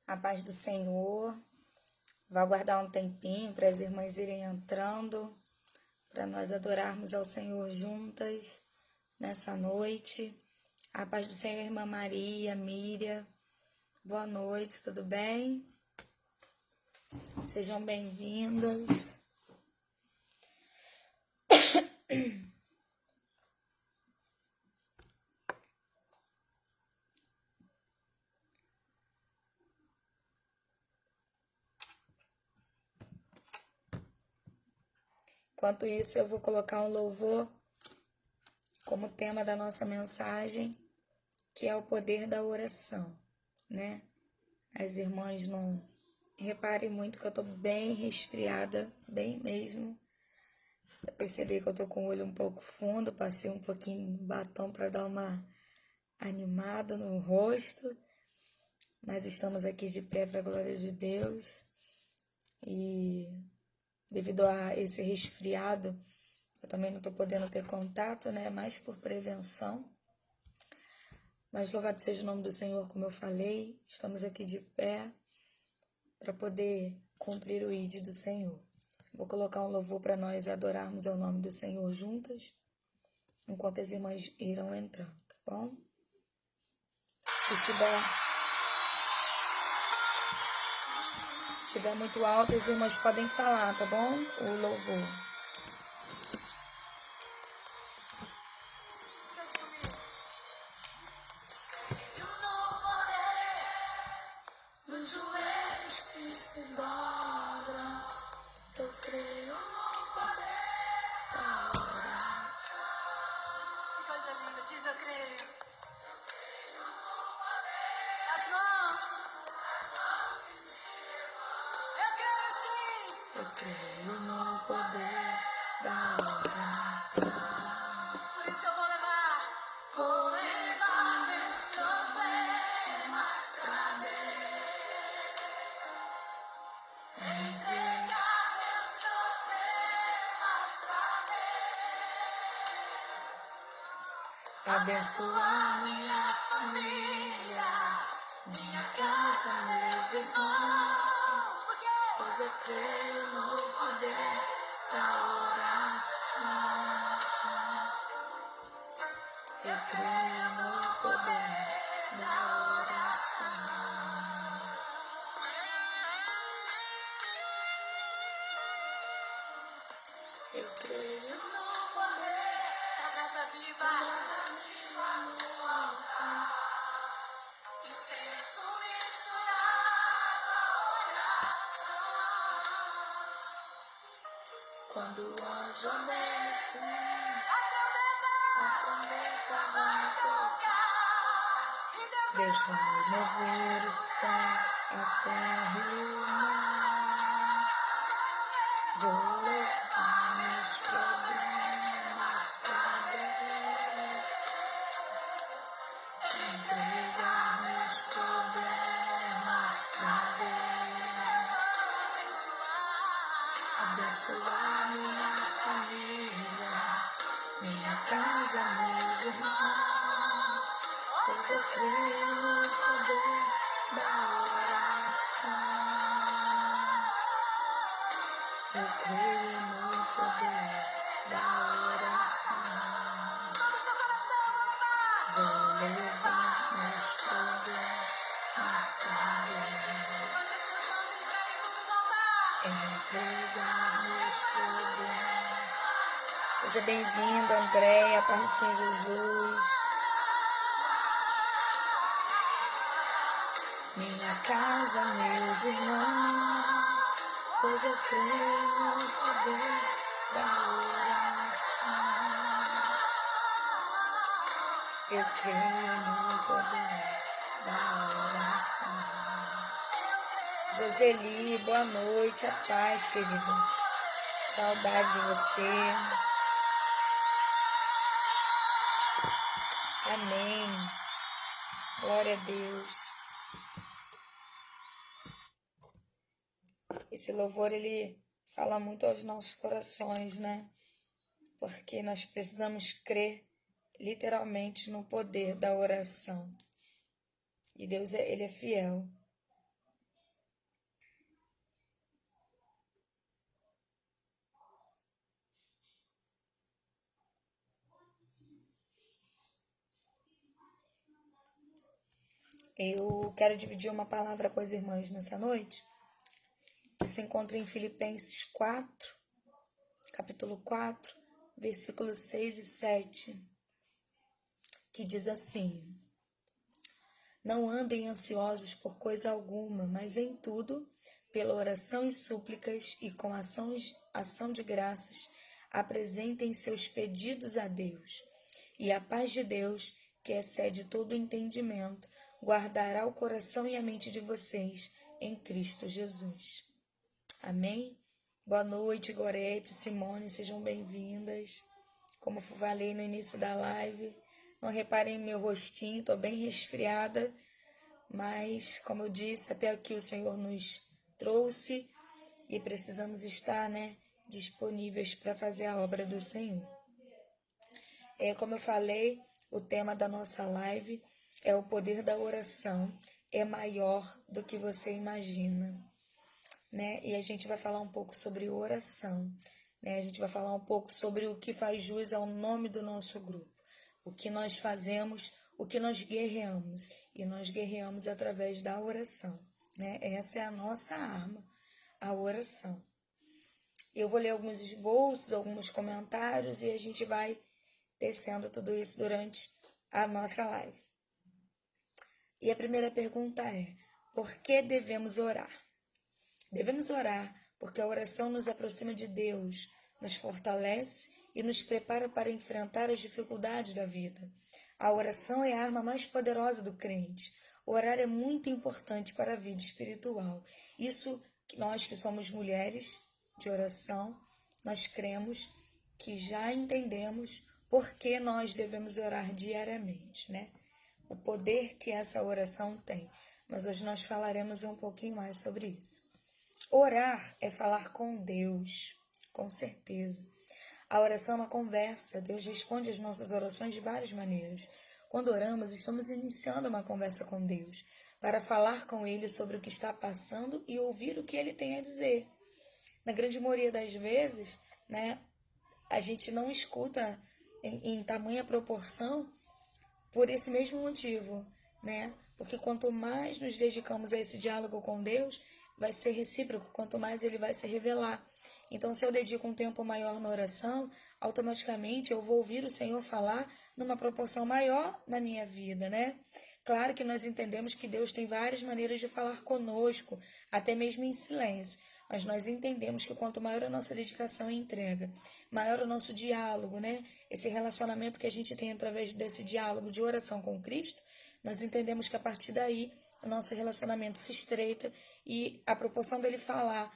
A paz do Senhor. Vou aguardar um tempinho para as irmãs irem entrando, para nós adorarmos ao Senhor juntas nessa noite. A paz do Senhor, irmã Maria, Miriam. Boa noite, tudo bem? Sejam bem-vindas. Enquanto isso, eu vou colocar um louvor como tema da nossa mensagem, que é o poder da oração, né? As irmãs não reparem muito que eu tô bem resfriada, bem mesmo. Eu percebi que eu tô com o olho um pouco fundo, passei um pouquinho de batom para dar uma animada no rosto, mas estamos aqui de pé para a glória de Deus. E devido a esse resfriado, eu também não tô podendo ter contato, né? Mais por prevenção. Mas louvado seja o nome do Senhor, como eu falei, estamos aqui de pé para poder cumprir o ID do Senhor. Vou colocar um louvor para nós adorarmos ao nome do Senhor juntas, enquanto as irmãs irão entrando, tá bom? Se estiver muito alto, as irmãs podem falar, tá bom? O louvor. Eu creio no poder da oração. Por isso eu vou levar meus problemas pra Deus. Entregar meus problemas pra Deus. Abençoar minha família, minha casa, meus irmãos, pois eu creio no poder da oração. Eu creio no poder da oração. Eu creio No poder da brasa viva no altar. Incenso misturado à oração. quando o anjo amanhecer, A trombeta vai tocar. E Deus vai mover o céu, a terra e o mar. Vou levar meus problemas pra Deus, entregar meus problemas pra Deus, abençoar minha família, minha casa, meus irmãos, pois eu creio no poder da oração. Eu creio no poder da oração. todo seu coração Vou levar meus problemas pra Deus, levante as suas mãos e entregue tudo no altar. entregar meus problemas. Seja bem-vinda, Andréia, paz do Senhor Jesus. Minha casa, meus irmãos, pois eu creio no poder da oração. Eu creio no poder da oração. Joseli, boa noite, a paz, querido. Saudade de você. Amém. Glória a Deus. Esse louvor, ele fala muito aos nossos corações, né? Porque nós precisamos crer literalmente no poder da oração. E Deus, ele é fiel. Eu quero dividir uma palavra com as irmãs nessa noite, que se encontra em Filipenses 4, capítulo 4, versículos 6 e 7, que diz assim: Não andem ansiosos por coisa alguma, mas em tudo, pela oração e súplicas e com ação de graças, apresentem seus pedidos a Deus. E a paz de Deus, que excede todo entendimento, guardará o coração e a mente de vocês em Cristo Jesus. Amém? Boa noite, Gorete, Simone, sejam bem-vindas. Como falei no início da live, não reparem meu rostinho, estou bem resfriada, mas, como eu disse, até aqui o Senhor nos trouxe e precisamos estar, disponíveis para fazer a obra do Senhor. Como eu falei, o tema da nossa live é o poder da oração, é maior do que você imagina, né? E a gente vai falar um pouco sobre oração, né? A gente vai falar um pouco sobre o que faz jus ao nome do nosso grupo, o que nós fazemos, o que nós guerreamos, e nós guerreamos através da oração, né? Essa é a nossa arma, a oração. Eu vou ler alguns esboços, alguns comentários e a gente vai descendo tudo isso durante a nossa live. E a primeira pergunta é: por que devemos orar? Devemos orar porque a oração nos aproxima de Deus, nos fortalece e nos prepara para enfrentar as dificuldades da vida. A oração é a arma mais poderosa do crente. Orar é muito importante para a vida espiritual. Isso, nós que somos mulheres de oração, nós cremos que já entendemos por que nós devemos orar diariamente, né? O poder que essa oração tem. Mas hoje nós falaremos um pouquinho mais sobre isso. Orar é falar com Deus, com certeza. A oração é uma conversa. Deus responde às nossas orações de várias maneiras. Quando oramos, estamos iniciando uma conversa com Deus, para falar com Ele sobre o que está passando e ouvir o que Ele tem a dizer. Na grande maioria das vezes, a gente não escuta em tamanha proporção por esse mesmo motivo, Porque quanto mais nos dedicamos a esse diálogo com Deus, vai ser recíproco, quanto mais Ele vai se revelar. Então, se eu dedico um tempo maior na oração, automaticamente eu vou ouvir o Senhor falar numa proporção maior na minha vida, Claro que nós entendemos que Deus tem várias maneiras de falar conosco, até mesmo em silêncio. Mas nós entendemos que quanto maior a nossa dedicação e entrega, maior o nosso diálogo, Esse relacionamento que a gente tem através desse diálogo de oração com Cristo, nós entendemos que a partir daí o nosso relacionamento se estreita e a proporção dele falar,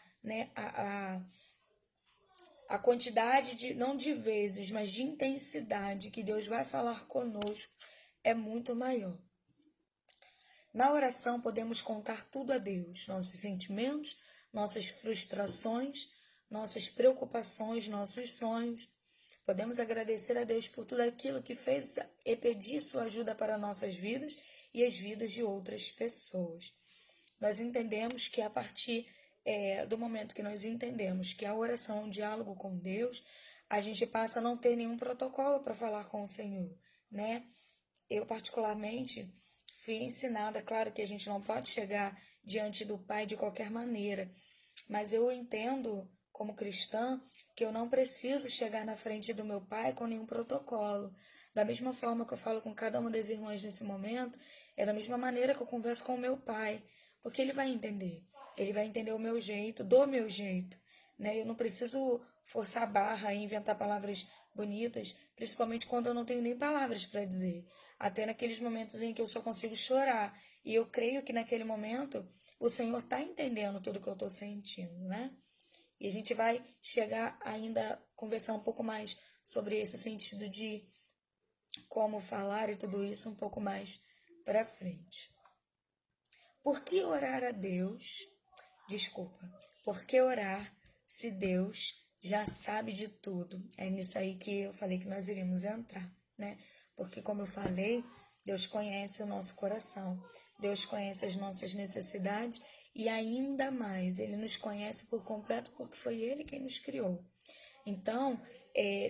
a quantidade não de vezes, mas de intensidade que Deus vai falar conosco é muito maior. Na oração podemos contar tudo a Deus, nossos sentimentos, nossas frustrações, nossas preocupações, nossos sonhos. Podemos agradecer a Deus por tudo aquilo que fez e pedir sua ajuda para nossas vidas e as vidas de outras pessoas. Nós entendemos que a partir do momento que nós entendemos que a oração é um diálogo com Deus, a gente passa a não ter nenhum protocolo para falar com o Senhor, Eu, particularmente, fui ensinada, claro que a gente não pode chegar diante do Pai de qualquer maneira, mas eu entendo, como cristã, que eu não preciso chegar na frente do meu Pai com nenhum protocolo. Da mesma forma que eu falo com cada uma das irmãs nesse momento, é da mesma maneira que eu converso com o meu Pai, porque Ele vai entender. Ele vai entender o meu jeito, do meu jeito, Eu não preciso forçar a barra e inventar palavras bonitas, principalmente quando eu não tenho nem palavras para dizer. Até naqueles momentos em que eu só consigo chorar. E eu creio que naquele momento o Senhor está entendendo tudo que eu estou sentindo, E a gente vai chegar ainda a conversar um pouco mais sobre esse sentido de como falar e tudo isso um pouco mais para frente. Por que orar a Deus? Por que orar se Deus já sabe de tudo? É nisso aí que eu falei que nós iríamos entrar, Porque, como eu falei, Deus conhece o nosso coração, Deus conhece as nossas necessidades e ainda mais, Ele nos conhece por completo porque foi Ele quem nos criou. Então,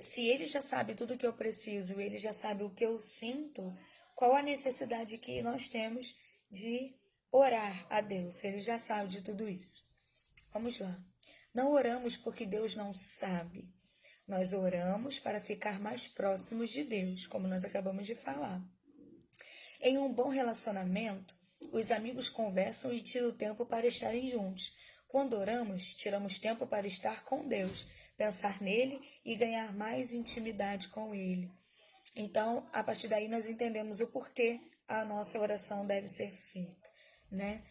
se Ele já sabe tudo o que eu preciso, Ele já sabe o que eu sinto, qual a necessidade que nós temos de orar a Deus. Ele já sabe de tudo isso. Vamos lá. Não oramos porque Deus não sabe. Nós oramos para ficar mais próximos de Deus, como nós acabamos de falar. Em um bom relacionamento, os amigos conversam e tiram tempo para estarem juntos. Quando oramos, tiramos tempo para estar com Deus, pensar nele e ganhar mais intimidade com ele. Então, a partir daí, nós entendemos o porquê a nossa oração deve ser feita, né?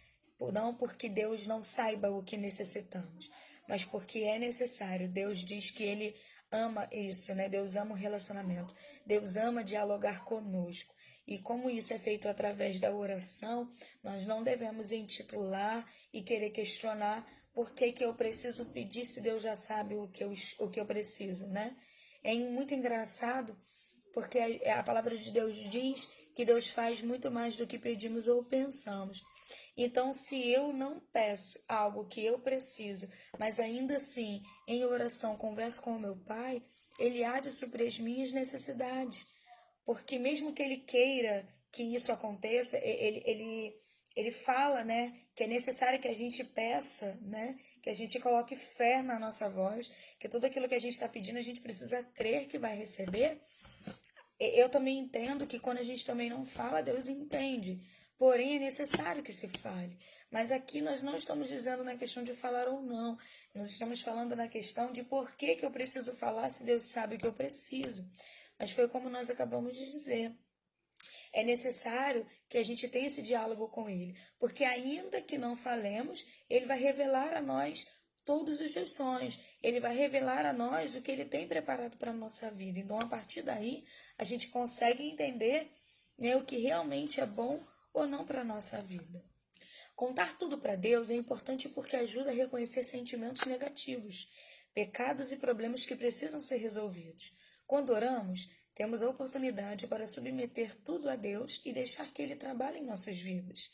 Não porque Deus não saiba o que necessitamos, mas porque é necessário. Deus diz que Ele ama isso, né? Deus ama o relacionamento. Deus ama dialogar conosco. E como isso é feito através da oração, nós não devemos intitular e querer questionar por que eu preciso pedir se Deus já sabe o que eu preciso, né? É muito engraçado porque a palavra de Deus diz que Deus faz muito mais do que pedimos ou pensamos. Então, se eu não peço algo que eu preciso, mas ainda assim, em oração, converso com o meu Pai, Ele há de suprir as minhas necessidades. Porque mesmo que Ele queira que isso aconteça, ele fala, né, que é necessário que a gente peça, né, que a gente coloque fé na nossa voz, que tudo aquilo que a gente está pedindo, a gente precisa crer que vai receber. Eu também entendo que quando a gente também não fala, Deus entende. Porém, é necessário que se fale. Mas aqui nós não estamos dizendo na questão de falar ou não. Nós estamos falando na questão de por que eu preciso falar se Deus sabe o que eu preciso. Mas foi como nós acabamos de dizer. É necessário que a gente tenha esse diálogo com Ele. Porque ainda que não falemos, Ele vai revelar a nós todos os seus sonhos. Ele vai revelar a nós o que Ele tem preparado para a nossa vida. Então, a partir daí, a gente consegue entender, né, o que realmente é bom ou não para a nossa vida. Contar tudo para Deus é importante porque ajuda a reconhecer sentimentos negativos, pecados e problemas que precisam ser resolvidos. Quando oramos, temos a oportunidade para submeter tudo a Deus e deixar que Ele trabalhe em nossas vidas.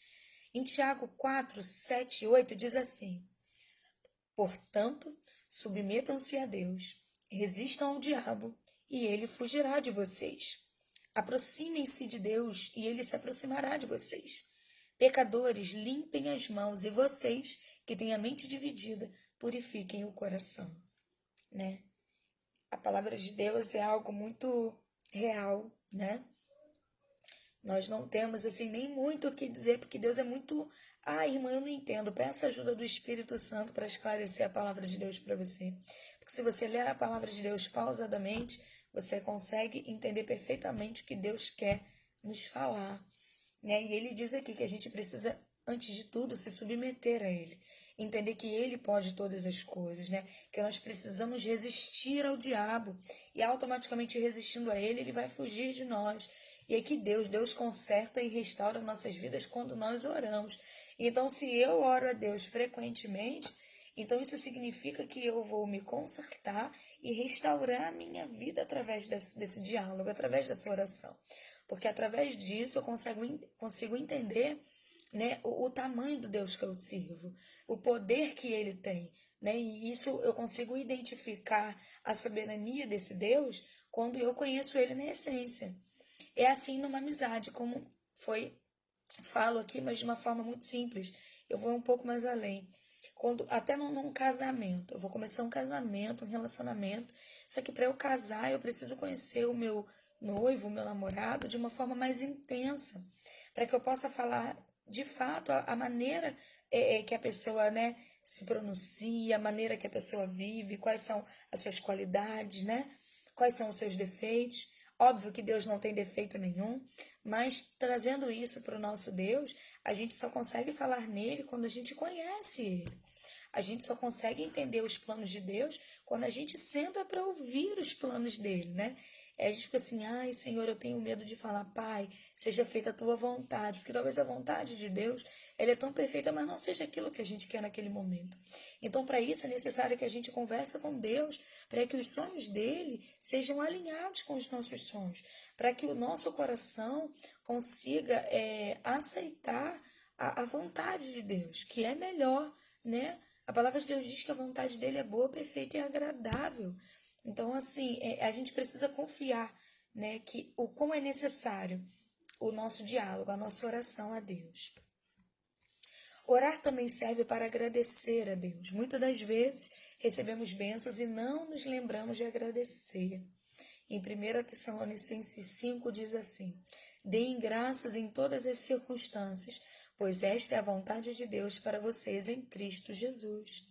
Em Tiago 4, 7 e 8 diz assim: Portanto, submetam-se a Deus, resistam ao diabo, e ele fugirá de vocês. Aproximem-se de Deus, e ele se aproximará de vocês. Pecadores, limpem as mãos, e vocês, que têm a mente dividida, purifiquem o coração. Né? A palavra de Deus é algo muito real, né? Nós não temos, assim, nem muito o que dizer, porque Deus é muito... irmã, eu não entendo. Peça a ajuda do Espírito Santo para esclarecer a palavra de Deus para você. Porque se você ler a palavra de Deus pausadamente, você consegue entender perfeitamente o que Deus quer nos falar. Né? E Ele diz aqui que a gente precisa, antes de tudo, se submeter a Ele. Entender que Ele pode todas as coisas, né? Que nós precisamos resistir ao diabo. E automaticamente resistindo a Ele, Ele vai fugir de nós. E é que Deus conserta e restaura nossas vidas quando nós oramos. Então, se eu oro a Deus frequentemente, então isso significa que eu vou me consertar e restaurar a minha vida através desse diálogo, através dessa oração. Porque através disso eu consigo entender, né, o tamanho do Deus que eu sirvo, o poder que Ele tem. Né? E isso eu consigo identificar a soberania desse Deus quando eu conheço Ele na essência. É assim numa amizade, como falo aqui, mas de uma forma muito simples. Eu vou um pouco mais além. Até num casamento, eu vou começar um casamento, um relacionamento. Só que para eu casar, eu preciso conhecer o meu noivo, o meu namorado, de uma forma mais intensa. Para que eu possa falar, de fato, a maneira que a pessoa, né, se pronuncia, a maneira que a pessoa vive, quais são as suas qualidades, né? Quais são os seus defeitos. Óbvio que Deus não tem defeito nenhum, mas trazendo isso para o nosso Deus, a gente só consegue falar nele quando a gente conhece ele. A gente só consegue entender os planos de Deus quando a gente senta para ouvir os planos dele, né? É tipo assim, ai Senhor, eu tenho medo de falar, Pai, seja feita a tua vontade, porque talvez a vontade de Deus, ela é tão perfeita, mas não seja aquilo que a gente quer naquele momento. Então, para isso é necessário que a gente converse com Deus, para que os sonhos dele sejam alinhados com os nossos sonhos, para que o nosso coração consiga aceitar a vontade de Deus, que é melhor, né? A palavra de Deus diz que a vontade dele é boa, perfeita e agradável. Então, assim, a gente precisa confiar, né, que o como é necessário o nosso diálogo, a nossa oração a Deus. Orar também serve para agradecer a Deus. Muitas das vezes recebemos bênçãos e não nos lembramos de agradecer. Em 1 Tessalonicenses 5 diz assim: deem graças em todas as circunstâncias, pois esta é a vontade de Deus para vocês em Cristo Jesus.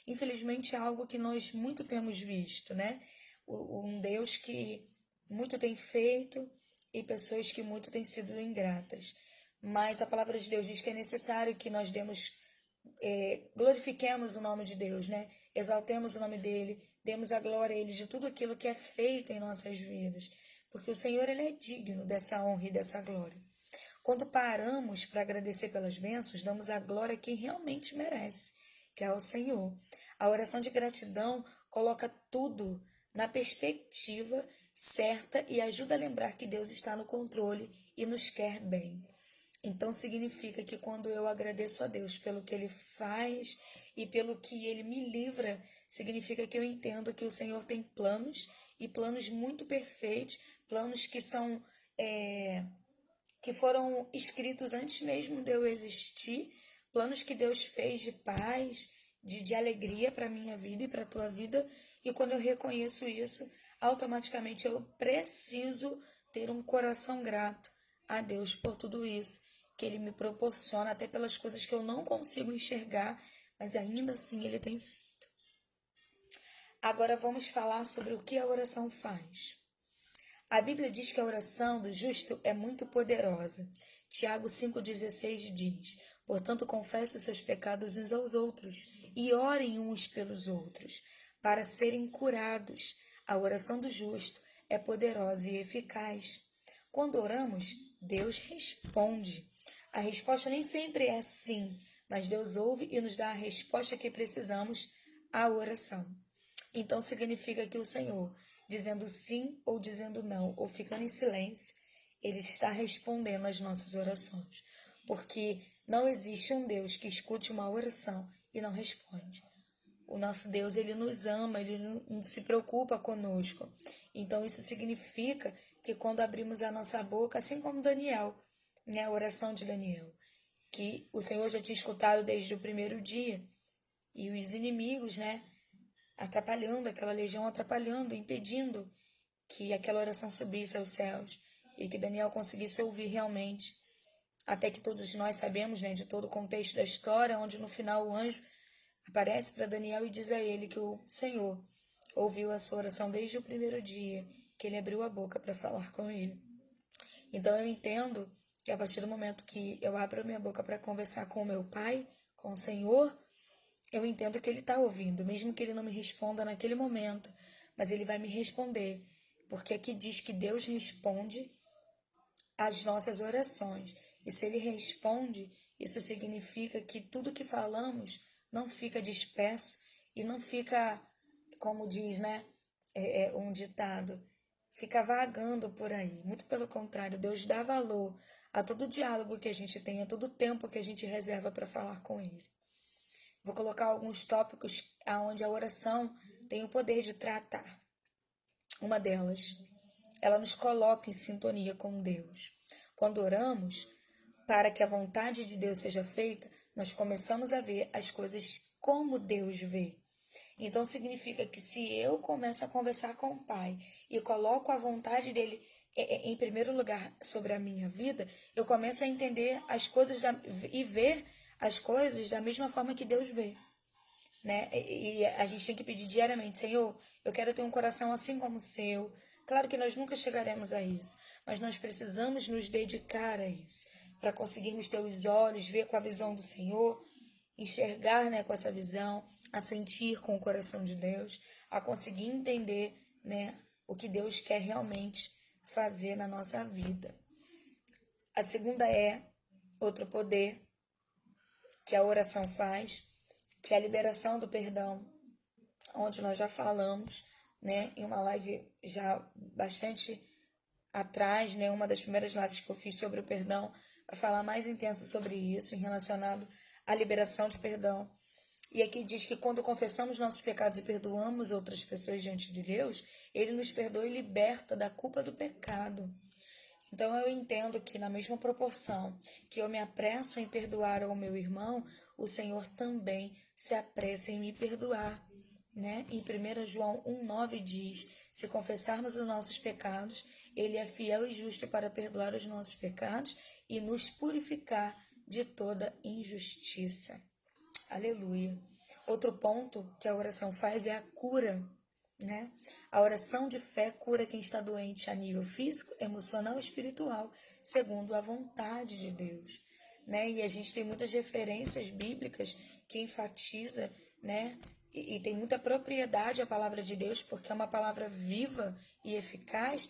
Infelizmente é algo que nós muito temos visto, né? Um Deus que muito tem feito e pessoas que muito têm sido ingratas. Mas a palavra de Deus diz que é necessário que nós glorifiquemos o nome de Deus, né? Exaltemos o nome dele, demos a glória a ele de tudo aquilo que é feito em nossas vidas, porque o Senhor ele é digno dessa honra e dessa glória. Quando paramos para agradecer pelas bênçãos, damos a glória a quem realmente merece, que é o Senhor. A oração de gratidão coloca tudo na perspectiva certa e ajuda a lembrar que Deus está no controle e nos quer bem. Então significa que quando eu agradeço a Deus pelo que Ele faz e pelo que Ele me livra, significa que eu entendo que o Senhor tem planos e planos muito perfeitos, planos que foram escritos antes mesmo de eu existir, planos que Deus fez de paz, de alegria para a minha vida e para a tua vida. E quando eu reconheço isso, automaticamente eu preciso ter um coração grato a Deus por tudo isso que Ele me proporciona, até pelas coisas que eu não consigo enxergar, mas ainda assim Ele tem feito. Agora vamos falar sobre o que a oração faz. A Bíblia diz que a oração do justo é muito poderosa. Tiago 5,16 diz: portanto, confesse os seus pecados uns aos outros e orem uns pelos outros, para serem curados. A oração do justo é poderosa e eficaz. Quando oramos, Deus responde. A resposta nem sempre é sim, mas Deus ouve e nos dá a resposta que precisamos à oração. Então significa que o Senhor, dizendo sim ou dizendo não, ou ficando em silêncio, Ele está respondendo às nossas orações. Porque não existe um Deus que escute uma oração e não responde. O nosso Deus, Ele nos ama, Ele não se preocupa conosco. Então isso significa que quando abrimos a nossa boca, assim como Daniel, né, a oração de Daniel, que o Senhor já tinha escutado desde o primeiro dia, e os inimigos, né, atrapalhando, aquela legião atrapalhando, impedindo que aquela oração subisse aos céus e que Daniel conseguisse ouvir realmente, até que todos nós sabemos, né, de todo o contexto da história, onde no final o anjo aparece para Daniel e diz a ele que o Senhor ouviu a sua oração desde o primeiro dia que ele abriu a boca para falar com ele. Então eu entendo que a partir do momento que eu abro a minha boca para conversar com o meu Pai, com o Senhor, eu entendo que Ele está ouvindo, mesmo que Ele não me responda naquele momento, mas Ele vai me responder, porque aqui diz que Deus responde às nossas orações, e se Ele responde, isso significa que tudo que falamos não fica disperso e não fica, como diz, né, um ditado, fica vagando por aí. Muito pelo contrário, Deus dá valor a todo diálogo que a gente tem, a todo tempo que a gente reserva para falar com Ele. Vou colocar alguns tópicos onde a oração tem o poder de tratar. Uma delas, ela nos coloca em sintonia com Deus. Quando oramos para que a vontade de Deus seja feita, nós começamos a ver as coisas como Deus vê. Então significa que se eu começo a conversar com o Pai e coloco a vontade dele em primeiro lugar sobre a minha vida, eu começo a entender as coisas e ver as coisas da mesma forma que Deus vê, né? E a gente tem que pedir diariamente: Senhor, eu quero ter um coração assim como o seu. Claro que nós nunca chegaremos a isso, mas nós precisamos nos dedicar a isso, para conseguirmos ter os olhos, ver com a visão do Senhor, enxergar, né, com essa visão, a sentir com o coração de Deus, a conseguir entender, né, o que Deus quer realmente fazer na nossa vida. A segunda é outro poder que a oração faz, que é a liberação do perdão, onde nós já falamos, né, em uma live já bastante atrás, né, uma das primeiras lives que eu fiz sobre o perdão, para falar mais intenso sobre isso, em relacionado à liberação de perdão. E aqui diz que quando confessamos nossos pecados e perdoamos outras pessoas diante de Deus, Ele nos perdoa e liberta da culpa do pecado. Então eu entendo que na mesma proporção que eu me apresso em perdoar ao meu irmão, o Senhor também se apressa em me perdoar, né? Em 1 João 1,9 diz: se confessarmos os nossos pecados, Ele é fiel e justo para perdoar os nossos pecados e nos purificar de toda injustiça. Aleluia. Outro ponto que a oração faz é a cura, né? A oração de fé cura quem está doente a nível físico, emocional e espiritual, segundo a vontade de Deus, né? E a gente tem muitas referências bíblicas que enfatiza, né? E tem muita propriedade a palavra de Deus, porque é uma palavra viva e eficaz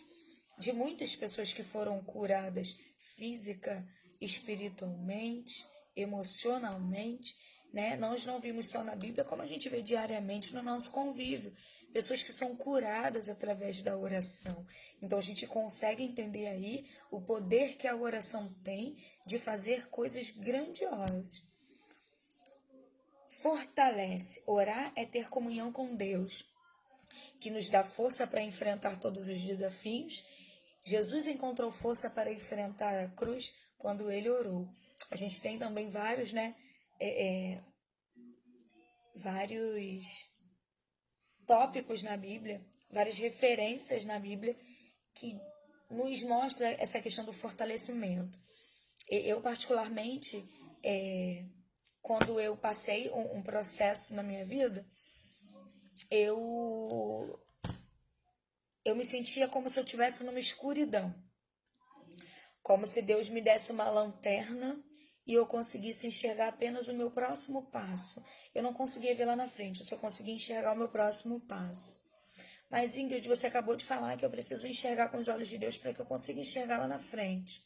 de muitas pessoas que foram curadas física, espiritualmente, emocionalmente, né? Nós não vimos só na Bíblia, como a gente vê diariamente no nosso convívio. Pessoas que são curadas através da oração. Então a gente consegue entender aí o poder que a oração tem de fazer coisas grandiosas. Fortalece. Orar é ter comunhão com Deus, que nos dá força para enfrentar todos os desafios. Jesus encontrou força para enfrentar a cruz quando ele orou. A gente tem também vários, né? Vários tópicos na Bíblia, várias referências na Bíblia que nos mostra essa questão do fortalecimento. Eu particularmente, quando eu passei um processo na minha vida, eu me sentia como se eu estivesse numa escuridão. Como se Deus me desse uma lanterna e eu conseguisse enxergar apenas o meu próximo passo. Eu não conseguia ver lá na frente, eu só conseguia enxergar o meu próximo passo. Mas, Ingrid, você acabou de falar que eu preciso enxergar com os olhos de Deus para que eu consiga enxergar lá na frente.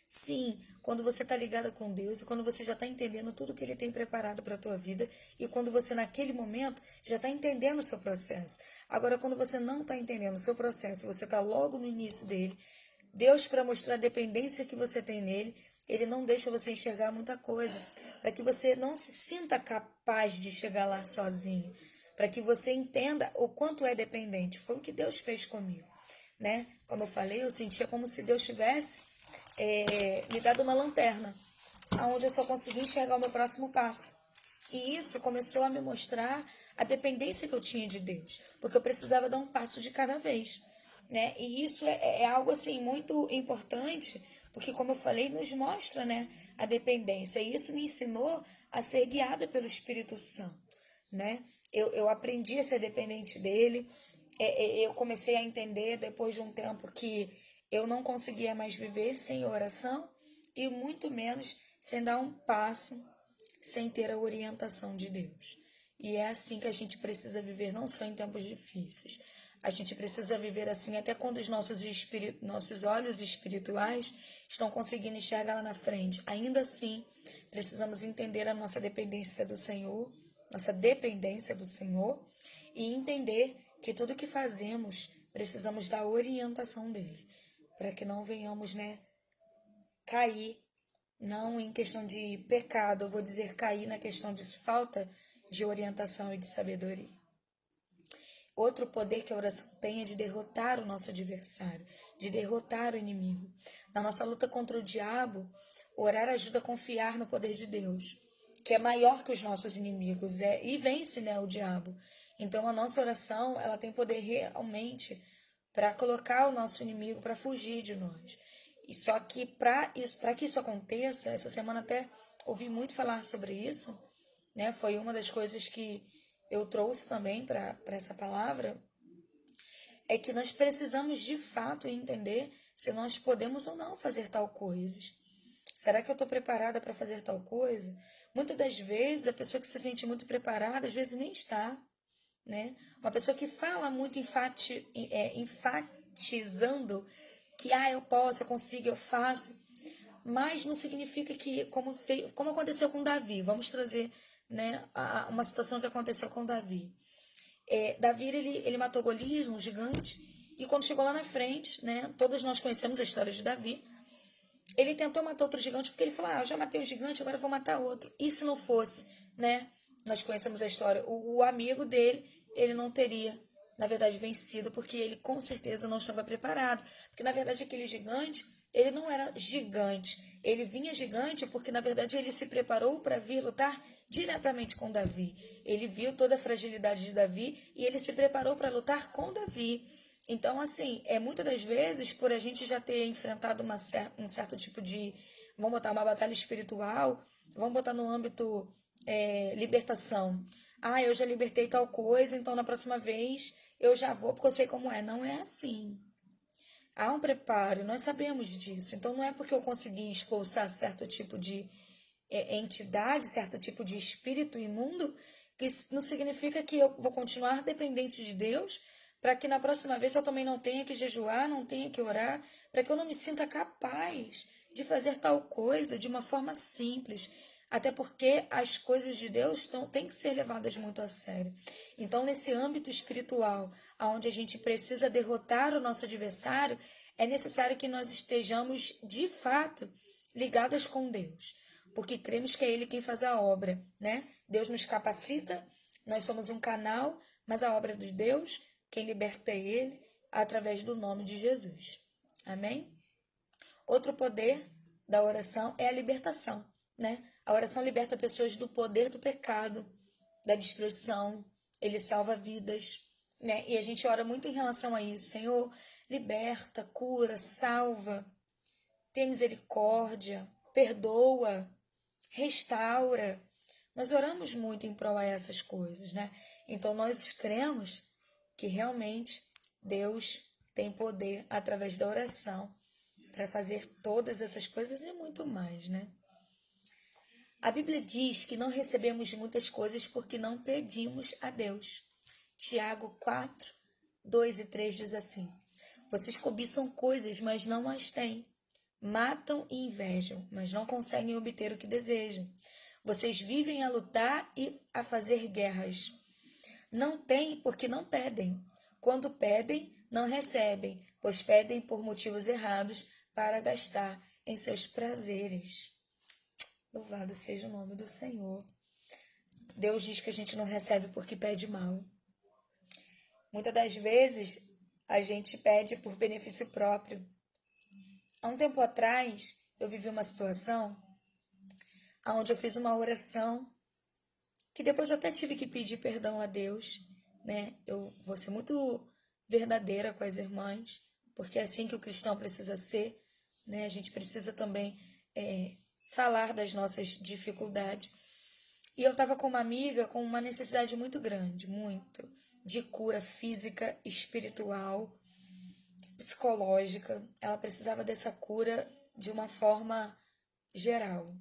Sim, quando você está ligada com Deus e quando você já está entendendo tudo que Ele tem preparado para a tua vida e quando você naquele momento já está entendendo o seu processo. Agora, quando você não está entendendo o seu processo, você está logo no início dele, Deus, para mostrar a dependência que você tem nele, Ele não deixa você enxergar muita coisa, para que você não se sinta capaz de chegar lá sozinho, para que você entenda o quanto é dependente. Foi o que Deus fez comigo, né? Como eu falei, eu sentia como se Deus tivesse me dado uma lanterna, onde eu só conseguia enxergar o meu próximo passo. E isso começou a me mostrar a dependência que eu tinha de Deus, porque eu precisava dar um passo de cada vez, né? E isso é algo assim muito importante, porque como eu falei, nos mostra, né, a dependência. E isso me ensinou a ser guiada pelo Espírito Santo, né? Eu aprendi a ser dependente dele. Eu comecei a entender depois de um tempo que eu não conseguia mais viver sem oração e muito menos sem dar um passo sem ter a orientação de Deus. E é assim que a gente precisa viver, não só em tempos difíceis. A gente precisa viver assim até quando os nossos olhos espirituais estão conseguindo enxergar lá na frente. Ainda assim, precisamos entender a nossa dependência do Senhor, e entender que tudo que fazemos precisamos da orientação dele, para que não venhamos, né, cair, não em questão de pecado, eu vou dizer cair na questão de falta de orientação e de sabedoria. Outro poder que a oração tem é de derrotar o nosso adversário, de derrotar o inimigo. Na nossa luta contra o diabo, orar ajuda a confiar no poder de Deus, que é maior que os nossos inimigos, e vence, né, o diabo. Então a nossa oração, ela tem poder realmente para colocar o nosso inimigo para fugir de nós. E só que para que isso aconteça, essa semana até ouvi muito falar sobre isso, né? Foi uma das coisas que eu trouxe também para essa palavra, é que nós precisamos de fato entender se nós podemos ou não fazer tal coisa. Será que eu estou preparada para fazer tal coisa? Muitas das vezes, a pessoa que se sente muito preparada, às vezes nem está, né? Uma pessoa que fala muito enfatizando que eu posso, eu consigo, eu faço, mas não significa que, como aconteceu com Davi, vamos trazer, né, uma situação que aconteceu com Davi. Davi, ele matou Golias, um gigante, e quando chegou lá na frente, né, todos nós conhecemos a história de Davi, ele tentou matar outro gigante, porque ele falou, eu já matei um gigante, agora eu vou matar outro. E se não fosse, né, nós conhecemos a história, o amigo dele, ele não teria, na verdade, vencido, porque ele com certeza não estava preparado. Porque, na verdade, aquele gigante, ele não era gigante. Ele vinha gigante porque, na verdade, ele se preparou para vir lutar diretamente com Davi. Ele viu toda a fragilidade de Davi e ele se preparou para lutar com Davi. Então, assim, muitas das vezes, por a gente já ter enfrentado um certo tipo de, vamos botar uma batalha espiritual, vamos botar no âmbito libertação. Ah, eu já libertei tal coisa, então na próxima vez eu já vou porque eu sei como é. Não é assim. Há um preparo, nós sabemos disso. Então não é porque eu consegui expulsar certo tipo de entidade, certo tipo de espírito imundo, que não significa que eu vou continuar dependente de Deus, para que na próxima vez eu também não tenha que jejuar, não tenha que orar, para que eu não me sinta capaz de fazer tal coisa de uma forma simples. Até porque as coisas de Deus têm que ser levadas muito a sério. Então, nesse âmbito espiritual, onde a gente precisa derrotar o nosso adversário, é necessário que nós estejamos, de fato, ligadas com Deus. Porque cremos que é Ele quem faz a obra, né? Deus nos capacita, nós somos um canal, mas a obra de Deus, quem liberta é Ele, através do nome de Jesus. Amém? Outro poder da oração é a libertação, né? A oração liberta pessoas do poder do pecado, da destruição, ele salva vidas, né? E a gente ora muito em relação a isso. Senhor, liberta, cura, salva, tem misericórdia, perdoa, restaura. Nós oramos muito em prol a essas coisas, né? Então nós cremos que realmente Deus tem poder através da oração para fazer todas essas coisas e muito mais, né? A Bíblia diz que não recebemos muitas coisas porque não pedimos a Deus. Tiago 4, 2 e 3 diz assim: Vocês cobiçam coisas, mas não as têm. Matam e invejam, mas não conseguem obter o que desejam. Vocês vivem a lutar e a fazer guerras. Não têm porque não pedem. Quando pedem, não recebem, pois pedem por motivos errados para gastar em seus prazeres. Louvado seja o nome do Senhor. Deus diz que a gente não recebe porque pede mal. Muitas das vezes, a gente pede por benefício próprio. Há um tempo atrás, eu vivi uma situação onde eu fiz uma oração que depois eu até tive que pedir perdão a Deus, né? Eu vou ser muito verdadeira com as irmãs, porque é assim que o cristão precisa ser, né? A gente precisa também falar das nossas dificuldades. E eu estava com uma amiga com uma necessidade muito grande, muito, de cura física, espiritual, psicológica. Ela precisava dessa cura de uma forma geral.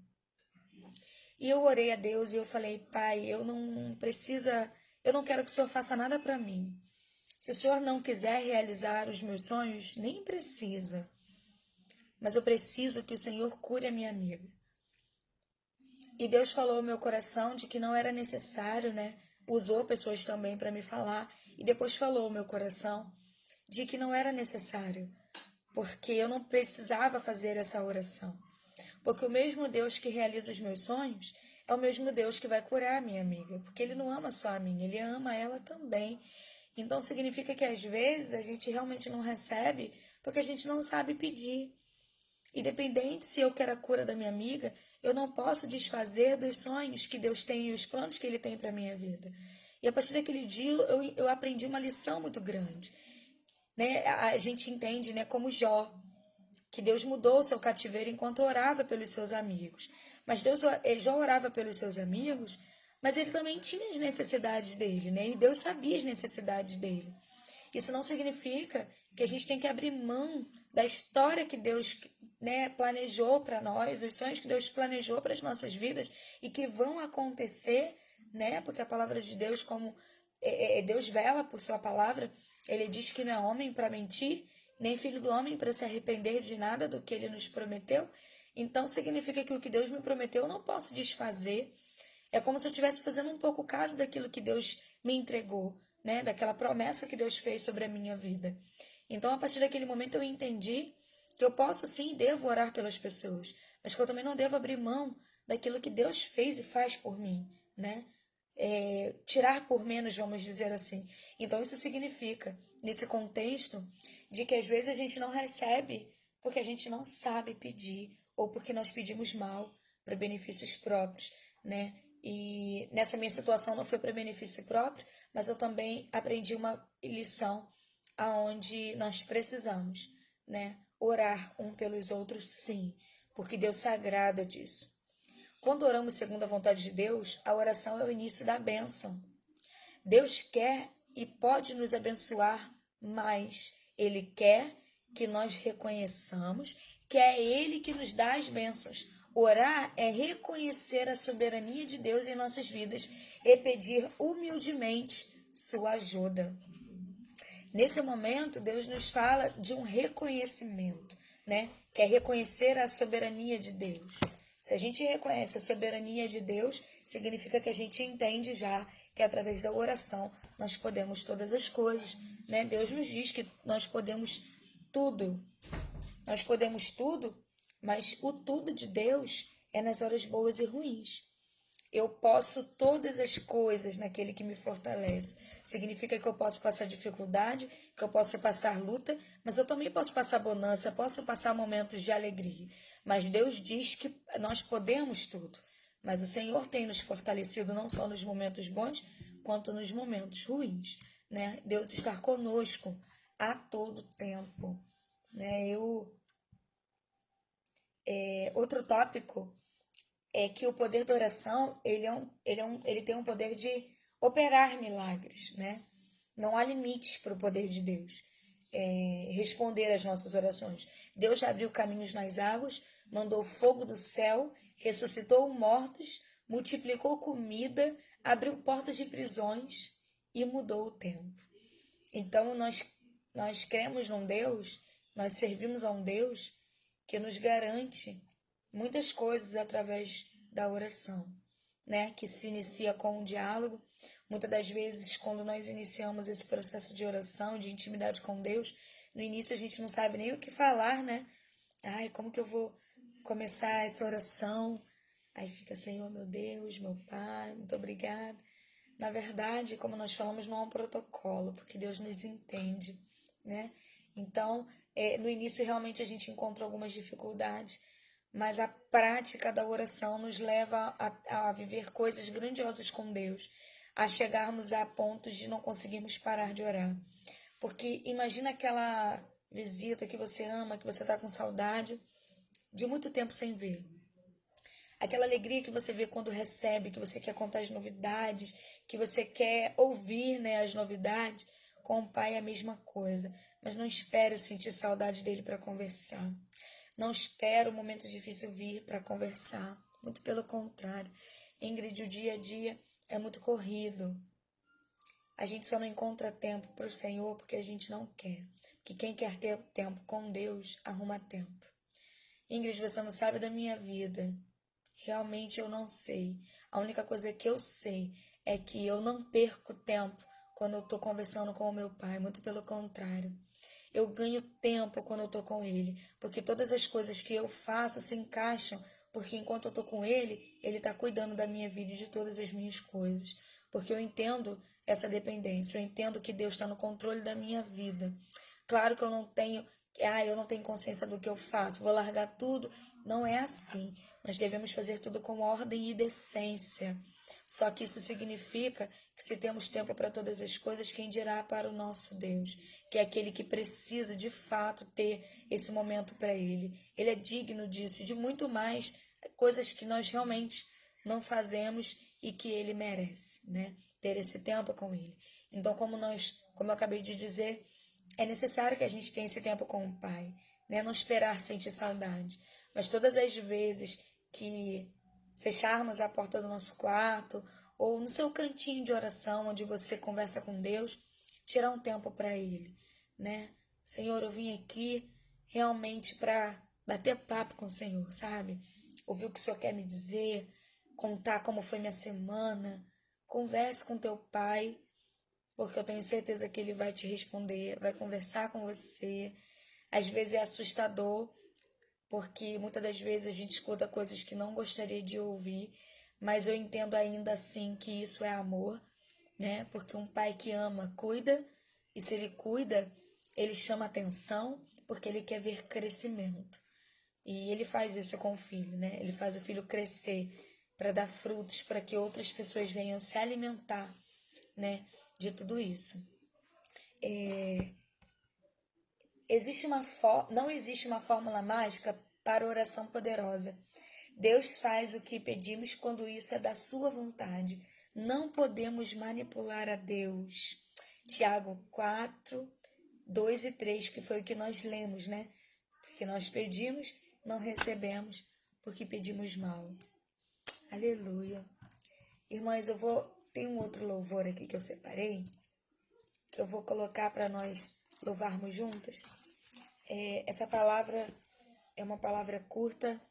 E eu orei a Deus e eu falei: Pai, eu não quero que o Senhor faça nada para mim. Se o Senhor não quiser realizar os meus sonhos, nem precisa. Mas eu preciso que o Senhor cure a minha amiga. E Deus falou ao meu coração de que não era necessário, né? Usou pessoas também para me falar. E depois falou ao meu coração de que não era necessário, porque eu não precisava fazer essa oração. Porque o mesmo Deus que realiza os meus sonhos é o mesmo Deus que vai curar a minha amiga. Porque Ele não ama só a mim, Ele ama ela também. Então significa que às vezes a gente realmente não recebe porque a gente não sabe pedir. Independente se eu quero a cura da minha amiga, eu não posso desfazer dos sonhos que Deus tem e os planos que Ele tem para a minha vida. E a partir daquele dia eu aprendi uma lição muito grande. Né? A gente entende, né, como Jó, que Deus mudou o seu cativeiro enquanto orava pelos seus amigos. Mas Jó orava pelos seus amigos, mas ele também tinha as necessidades dele, né? E Deus sabia as necessidades dele. Isso não significa que a gente tem que abrir mão da história que Deus, né, planejou para nós, os sonhos que Deus planejou para as nossas vidas e que vão acontecer, né? Porque a palavra de Deus, como Deus vela por sua palavra, Ele diz que não é homem para mentir, nem filho do homem para se arrepender de nada do que Ele nos prometeu. Então significa que o que Deus me prometeu eu não posso desfazer. É como se eu estivesse fazendo um pouco caso daquilo que Deus me entregou, né? Daquela promessa que Deus fez sobre a minha vida. Então, a partir daquele momento, eu entendi que eu posso sim e devo orar pelas pessoas, mas que eu também não devo abrir mão daquilo que Deus fez e faz por mim, né? Tirar por menos, vamos dizer assim. Então, isso significa, nesse contexto, de que às vezes a gente não recebe porque a gente não sabe pedir ou porque nós pedimos mal para benefícios próprios, né? E nessa minha situação não foi para benefício próprio, mas eu também aprendi uma lição aonde nós precisamos, né? Orar um pelos outros, sim, porque Deus se agrada disso. Quando oramos segundo a vontade de Deus, a oração é o início da bênção. Deus quer e pode nos abençoar, mas Ele quer que nós reconheçamos que é Ele que nos dá as bênçãos. Orar é reconhecer a soberania de Deus em nossas vidas e pedir humildemente sua ajuda. Nesse momento, Deus nos fala de um reconhecimento, né? Que é reconhecer a soberania de Deus. Se a gente reconhece a soberania de Deus, significa que a gente entende já que através da oração nós podemos todas as coisas, né? Deus nos diz que nós podemos tudo. Nós podemos tudo, mas o tudo de Deus é nas horas boas e ruins. Eu posso todas as coisas naquele que me fortalece. Significa que eu posso passar dificuldade, que eu posso passar luta, mas eu também posso passar bonança, posso passar momentos de alegria. Mas Deus diz que nós podemos tudo. Mas o Senhor tem nos fortalecido não só nos momentos bons, quanto nos momentos ruins, né? Deus está conosco a todo tempo, né? Outro tópico é que o poder da oração, ele tem um poder de operar milagres, né? Não há limites para o poder de Deus responder às nossas orações. Deus abriu caminhos nas águas, mandou fogo do céu, ressuscitou mortos, multiplicou comida, abriu portas de prisões e mudou o tempo. Então, nós cremos num Deus, nós servimos a um Deus que nos garante muitas coisas através da oração, né? Que se inicia com um diálogo. Muitas das vezes, quando nós iniciamos esse processo de oração, de intimidade com Deus, no início a gente não sabe nem o que falar, né? Ai, como que eu vou começar essa oração? Aí fica, Senhor, meu Deus, meu Pai, muito obrigada. Na verdade, como nós falamos, não há um protocolo, porque Deus nos entende, né? Então, no início realmente a gente encontra algumas dificuldades, mas a prática da oração nos leva a viver coisas grandiosas com Deus, a chegarmos a pontos de não conseguirmos parar de orar. Porque imagina aquela visita que você ama, que você está com saudade, de muito tempo sem ver. Aquela alegria que você vê quando recebe, que você quer contar as novidades, que você quer ouvir, né, as novidades. Com o pai é a mesma coisa. Mas não espere sentir saudade dele para conversar. Não espere o momento difícil vir para conversar. Muito pelo contrário. Ingrid, o dia a dia é muito corrido. A gente só não encontra tempo para o Senhor porque a gente não quer. Porque quem quer ter tempo com Deus, arruma tempo. Ingrid, você não sabe da minha vida. Realmente eu não sei. A única coisa que eu sei é que eu não perco tempo quando eu estou conversando com o meu pai. Muito pelo contrário. Eu ganho tempo quando eu estou com ele. Porque todas as coisas que eu faço se encaixam. Porque enquanto eu estou com ele, ele está cuidando da minha vida e de todas as minhas coisas. Porque eu entendo essa dependência. Eu entendo que Deus está no controle da minha vida. Claro que eu não tenho consciência do que eu faço, vou largar tudo. Não é assim. Nós devemos fazer tudo com ordem e decência. Só que isso significa que se temos tempo para todas as coisas, quem dirá para o nosso Deus, que é aquele que precisa de fato ter esse momento para ele. Ele é digno disso e de muito mais coisas que nós realmente não fazemos e que ele merece, né? Ter esse tempo com ele. Então, como eu acabei de dizer, é necessário que a gente tenha esse tempo com o Pai, né? Não esperar sentir saudade. Mas todas as vezes que fecharmos a porta do nosso quarto ou no seu cantinho de oração, onde você conversa com Deus, tirar um tempo para Ele, né? Senhor, eu vim aqui realmente para bater papo com o Senhor, sabe? Ouvir o que o Senhor quer me dizer, contar como foi minha semana. Converse com teu Pai, porque eu tenho certeza que ele vai te responder, vai conversar com você. Às vezes é assustador, porque muitas das vezes a gente escuta coisas que não gostaria de ouvir, mas eu entendo ainda assim que isso é amor, né? Porque um pai que ama, cuida, e se ele cuida, ele chama atenção, porque ele quer ver crescimento. E ele faz isso com o filho, né? Ele faz o filho crescer. para dar frutos, para que outras pessoas venham se alimentar, né, de tudo isso. Não existe uma fórmula mágica para oração poderosa. Deus faz o que pedimos quando isso é da sua vontade. Não podemos manipular a Deus. Tiago 4, 2 e 3, que foi o que nós lemos, né? Porque nós pedimos, não recebemos, porque pedimos mal. Aleluia. Irmãs, tem um outro louvor aqui que eu separei, que eu vou colocar para nós louvarmos juntas. Essa palavra é uma palavra curta,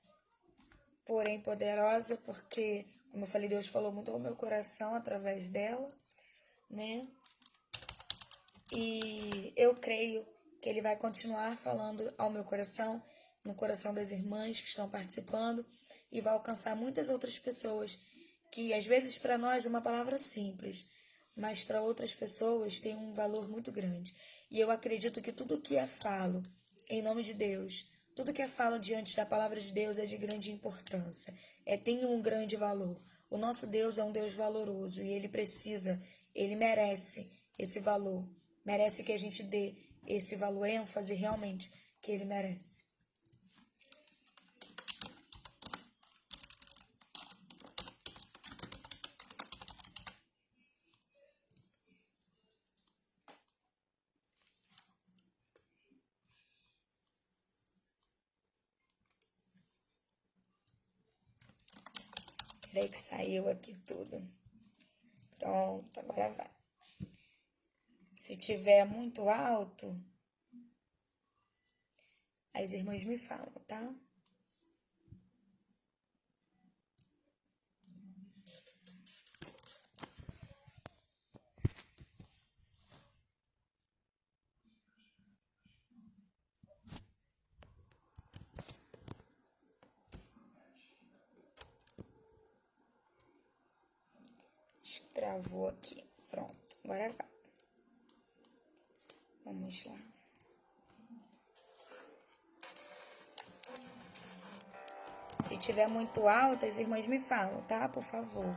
porém poderosa, porque, como eu falei, Deus falou muito ao meu coração através dela, né? E eu creio que Ele vai continuar falando ao meu coração, no coração das irmãs que estão participando, e vai alcançar muitas outras pessoas, que às vezes para nós é uma palavra simples, mas para outras pessoas tem um valor muito grande. E eu acredito que tudo que é falo, em nome de Deus, tudo que é falo diante da palavra de Deus é de grande importância, tem um grande valor. O nosso Deus é um Deus valoroso e Ele merece esse valor, merece que a gente dê esse valor, ênfase realmente que Ele merece. Peraí que saiu aqui tudo. Pronto, agora vai. Se tiver muito alto, as irmãs me falam, tá? Travou aqui. Pronto, agora vai. Vamos lá. Se tiver muito alto, as irmãs me falam, tá? Por favor.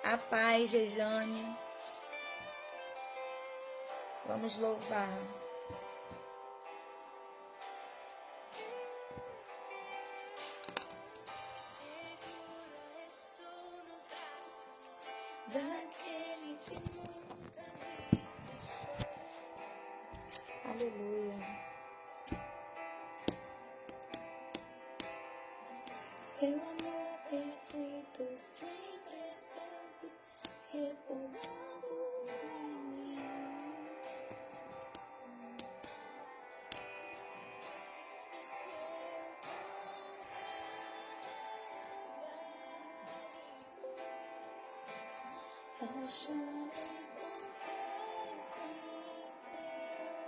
A paz, Rejane. Vamos louvar. Segura estou nos braços daquele que nunca me deixou. Aleluia. Seu amor perfeito sempre esteve repousando em mim. E se eu passar, acharei conforto em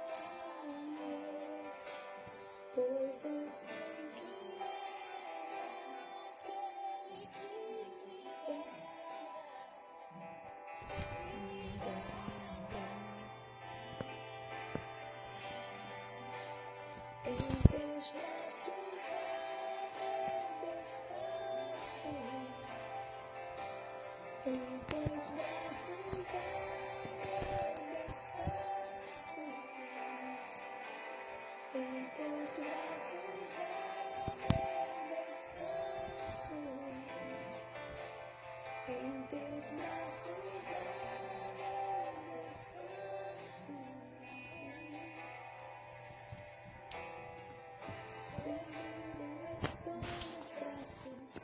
teu amor, pois eu sei que és aquele que me guarda. Em teus braços é meu descanso. Em teus braços é meu descanso. Em teus braços é meu descanso. Em teus braços é meu descanso. Seguro estou nos braços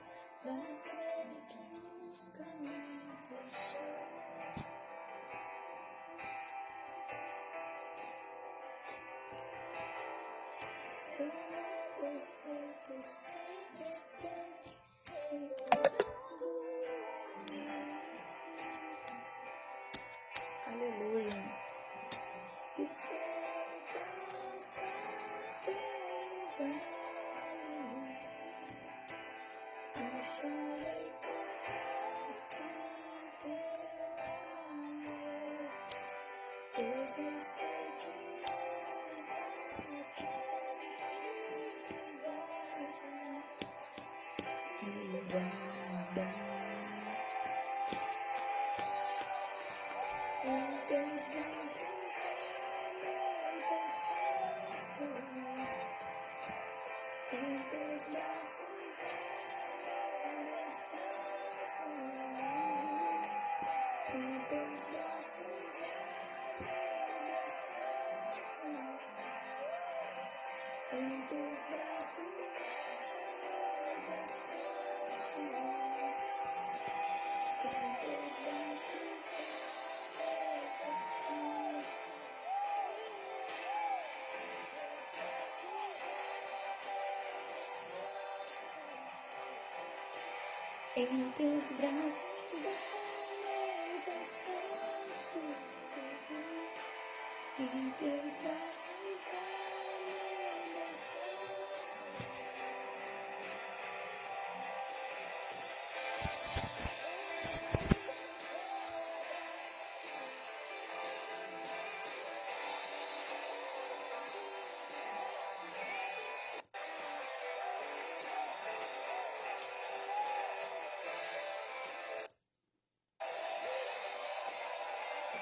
daquele que nunca me deixou. Seu amor perfeito sempre esteve repousando em mim. Aleluia. E se eu naquele vale, acharei conforto em teu amor, pois eu sei que és aquele que me guarda. Em teus braços é meu descanso, em teus braços é meu descanso, em teus braços é meu descanso, em teus braços é meu descanso, em teus braços em teus braços é meu descanso, em teus braços é meu descanso.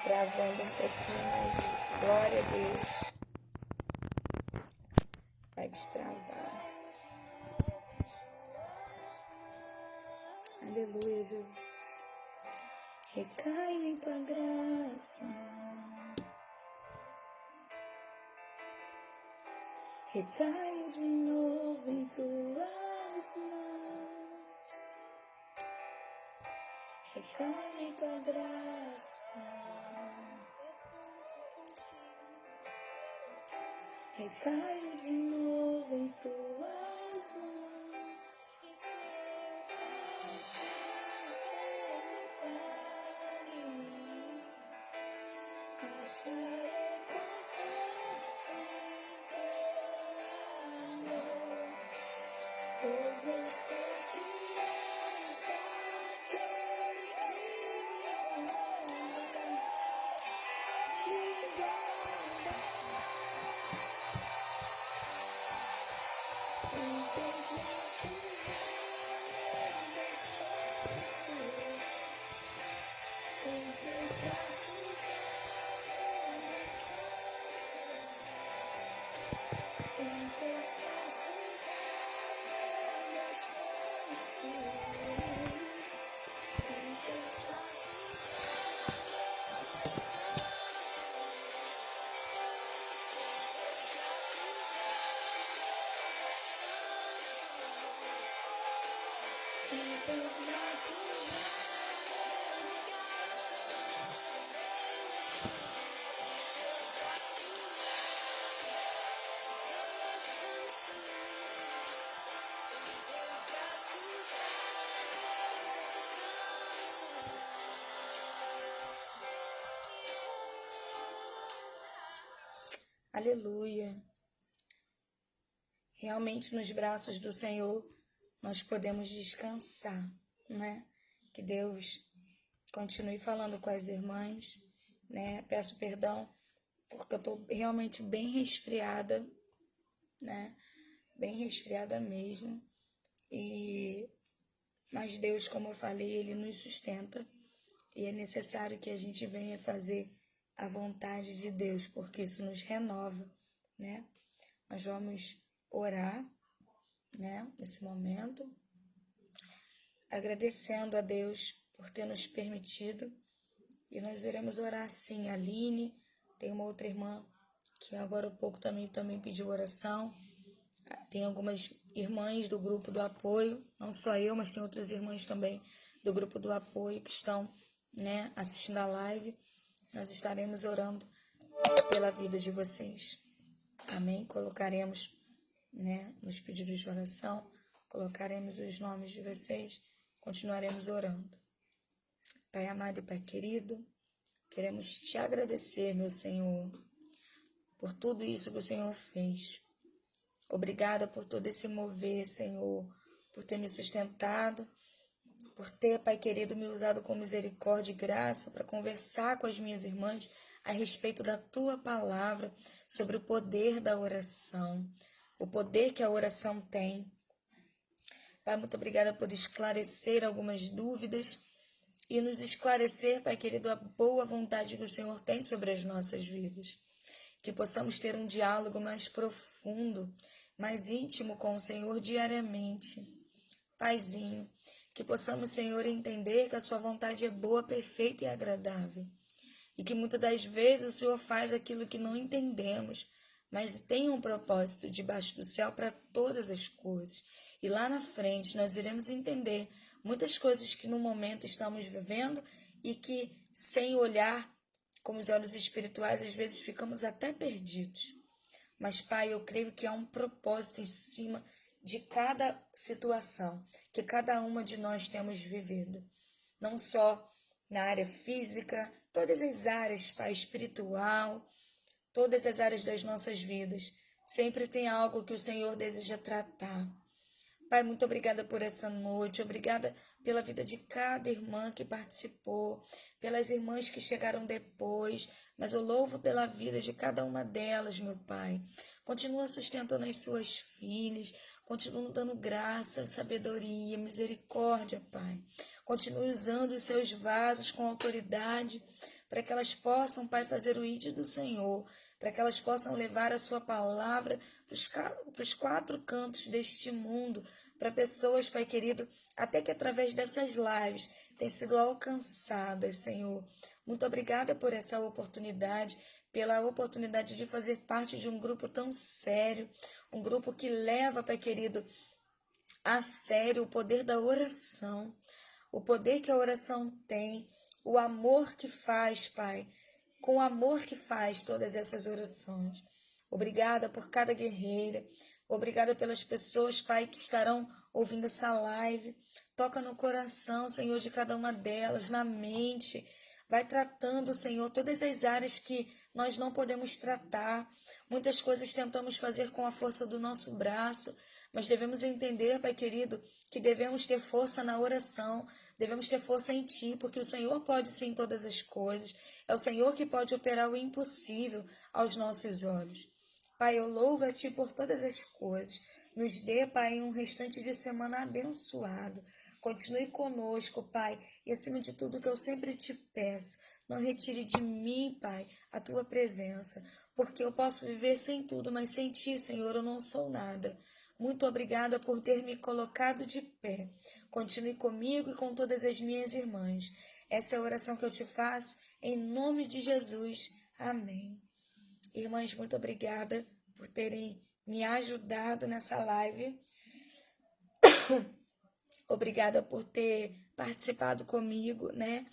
Gravando um pouquinho mais de glória a Deus. Vai destravar. Aleluia, Jesus. Recaio em tua graça, recaio de novo em tuas mãos, recaio em tua graça, recaio de novo em tuas mãos. Acharei conforto em teu amor, pois eu sei que és aquele que me guarda, me guarda. Em teus braços é meu descanso, em teus braços é meu descanso, em teus braços é meu descanso, em teus braços é meu descanso, em teus braços é meu descanso. Aleluia. Realmente nos braços do Senhor nós podemos descansar, né? Que Deus continue falando com as irmãs, né? Peço perdão porque eu tô realmente bem resfriada, né? Bem resfriada mesmo. Mas Deus, como eu falei, Ele nos sustenta e é necessário que a gente venha fazer a vontade de Deus, porque isso nos renova, né? Nós vamos orar, né? Nesse momento, agradecendo a Deus por ter nos permitido. E nós iremos orar sim. A Aline, tem uma outra irmã que agora há pouco também pediu oração. Tem algumas irmãs do grupo do apoio, não só eu, mas tem outras irmãs também do grupo do apoio que estão, né, assistindo a live. Nós estaremos orando pela vida de vocês. Amém? Colocaremos, né, nos pedidos de oração, colocaremos os nomes de vocês, continuaremos orando. Pai amado e Pai querido, queremos te agradecer, meu Senhor, por tudo isso que o Senhor fez. Obrigada por todo esse mover, Senhor, por ter me sustentado, por ter, Pai querido, me usado com misericórdia e graça para conversar com as minhas irmãs a respeito da Tua palavra, sobre o poder da oração, o poder que a oração tem. Pai, muito obrigada por esclarecer algumas dúvidas e nos esclarecer, Pai querido, a boa vontade que o Senhor tem sobre as nossas vidas. Que possamos ter um diálogo mais profundo, mais íntimo com o Senhor diariamente. Paizinho, que possamos, Senhor, entender que a sua vontade é boa, perfeita e agradável. E que muitas das vezes o Senhor faz aquilo que não entendemos, mas tem um propósito debaixo do céu para todas as coisas. E lá na frente nós iremos entender muitas coisas que no momento estamos vivendo e que, sem olhar com os olhos espirituais, às vezes ficamos até perdidos. Mas, Pai, eu creio que há um propósito em cima de cada situação que cada uma de nós temos vivido. Não só na área física, todas as áreas, Pai, espiritual, todas as áreas das nossas vidas. Sempre tem algo que o Senhor deseja tratar. Pai, muito obrigada por essa noite, obrigada pela vida de cada irmã que participou, pelas irmãs que chegaram depois, mas eu louvo pela vida de cada uma delas, meu Pai. Continua sustentando as suas filhas, continua dando graça, sabedoria, misericórdia, Pai. Continue usando os seus vasos com autoridade, para que elas possam, Pai, fazer o ID do Senhor, para que elas possam levar a sua palavra para os quatro cantos deste mundo, para pessoas, Pai querido, até que através dessas lives têm sido alcançadas, Senhor. Muito obrigada por essa oportunidade, pela oportunidade de fazer parte de um grupo tão sério, um grupo que leva, Pai querido, a sério o poder da oração, o poder que a oração tem, o amor que faz, Pai, com o amor que faz todas essas orações. Obrigada por cada guerreira, obrigada pelas pessoas, Pai, que estarão ouvindo essa live. Toca no coração, Senhor, de cada uma delas, na mente. Vai tratando, Senhor, todas as áreas que nós não podemos tratar. Muitas coisas tentamos fazer com a força do nosso braço, mas devemos entender, Pai querido, que devemos ter força na oração, devemos ter força em Ti, porque o Senhor pode sim todas as coisas. É o Senhor que pode operar o impossível aos nossos olhos. Pai, eu louvo a Ti por todas as coisas. Nos dê, Pai, um restante de semana abençoado. Continue conosco, Pai, e acima de tudo que eu sempre Te peço, não retire de mim, Pai, a Tua presença, porque eu posso viver sem tudo, mas sem Ti, Senhor, eu não sou nada. Muito obrigada por ter me colocado de pé. Continue comigo e com todas as minhas irmãs. Essa é a oração que eu te faço, em nome de Jesus. Amém. Irmãs, muito obrigada por terem me ajudado nessa live. Obrigada por ter participado comigo, né?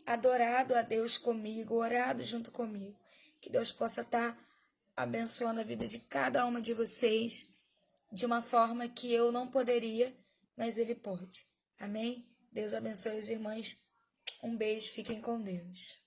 Adorado a Deus comigo, orado junto comigo. Que Deus possa estar abençoando a vida de cada uma de vocês de uma forma que eu não poderia, mas Ele pode. Amém? Deus abençoe as irmãs. Um beijo, fiquem com Deus.